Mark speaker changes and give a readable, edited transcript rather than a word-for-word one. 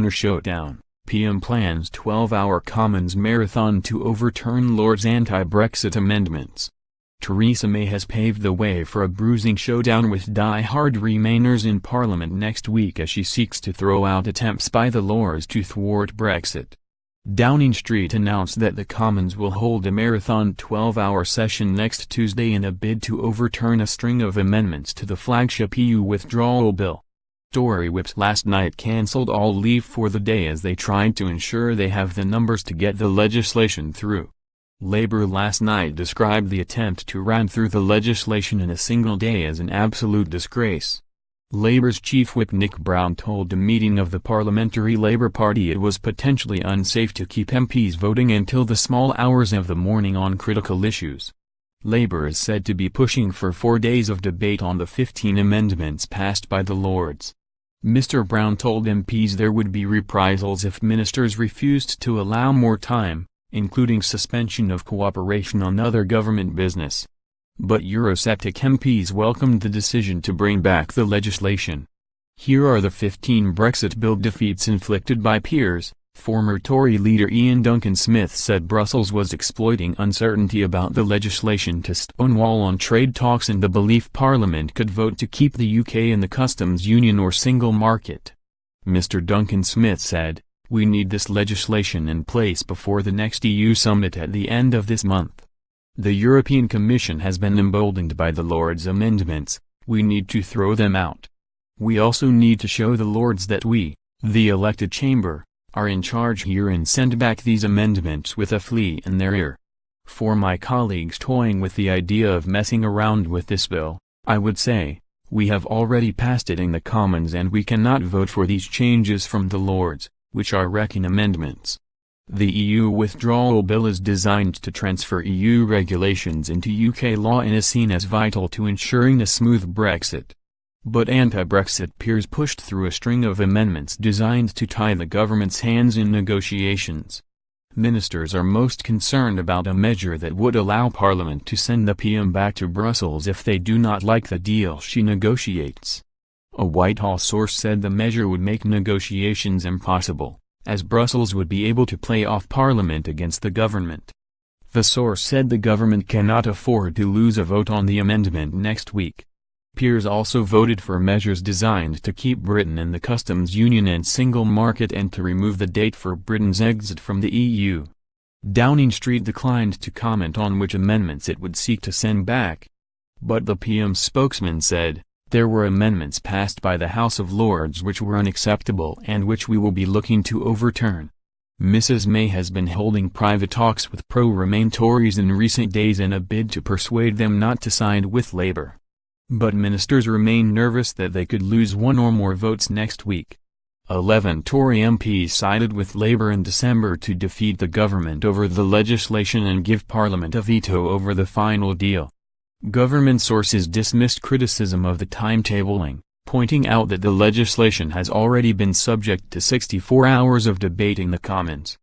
Speaker 1: Remoaner showdown, PM plans 12-hour Commons marathon to overturn Lord's anti-Brexit amendments. Theresa May has paved the way for a bruising showdown with diehard Remainers in Parliament next week as she seeks to throw out attempts by the Lords to thwart Brexit. Downing Street announced that the Commons will hold a marathon 12-hour session next Tuesday in a bid to overturn a string of amendments to the flagship EU Withdrawal Bill. Tory whips last night cancelled all leave for the day as they tried to ensure they have the numbers to get the legislation through. Labour last night described the attempt to ram through the legislation in a single day as an absolute disgrace. Labour's chief whip Nick Brown told a meeting of the Parliamentary Labour Party it was potentially unsafe to keep MPs voting until the small hours of the morning on critical issues. Labour is said to be pushing for 4 days of debate on the 15 amendments passed by the Lords. Mr. Brown told MPs there would be reprisals if ministers refused to allow more time, including suspension of cooperation on other government business. But Eurosceptic MPs welcomed the decision to bring back the legislation. Here are the 15 Brexit Bill defeats inflicted by peers. Former Tory leader Ian Duncan Smith said Brussels was exploiting uncertainty about the legislation to stonewall on trade talks and the belief Parliament could vote to keep the UK in the customs union or single market. Mr. Duncan Smith said, "We need this legislation in place before the next EU summit at the end of this month. The European Commission has been emboldened by the Lords' amendments, we need to throw them out. We also need to show the Lords that we, the elected chamber, are in charge here and send back these amendments with a flea in their ear. For my colleagues toying with the idea of messing around with this bill, I would say, we have already passed it in the Commons and we cannot vote for these changes from the Lords, which are wrecking amendments. The EU Withdrawal Bill is designed to transfer EU regulations into UK law and is seen as vital to ensuring a smooth Brexit. But anti-Brexit peers pushed through a string of amendments designed to tie the government's hands in negotiations. Ministers are most concerned about a measure that would allow Parliament to send the PM back to Brussels if they do not like the deal she negotiates. A Whitehall source said the measure would make negotiations impossible, as Brussels would be able to play off Parliament against the government. The source said the government cannot afford to lose a vote on the amendment next week. Peers also voted for measures designed to keep Britain in the customs union and single market and to remove the date for Britain's exit from the EU. Downing Street declined to comment on which amendments it would seek to send back. But the PM's spokesman said, "There were amendments passed by the House of Lords which were unacceptable and which we will be looking to overturn." Mrs. May has been holding private talks with pro-Remain Tories in recent days in a bid to persuade them not to side with Labour. But ministers remain nervous that they could lose one or more votes next week. 11 Tory MPs sided with Labour in December to defeat the government over the legislation and give Parliament a veto over the final deal. Government sources dismissed criticism of the timetabling, pointing out that the legislation has already been subject to 64 hours of debate in the Commons.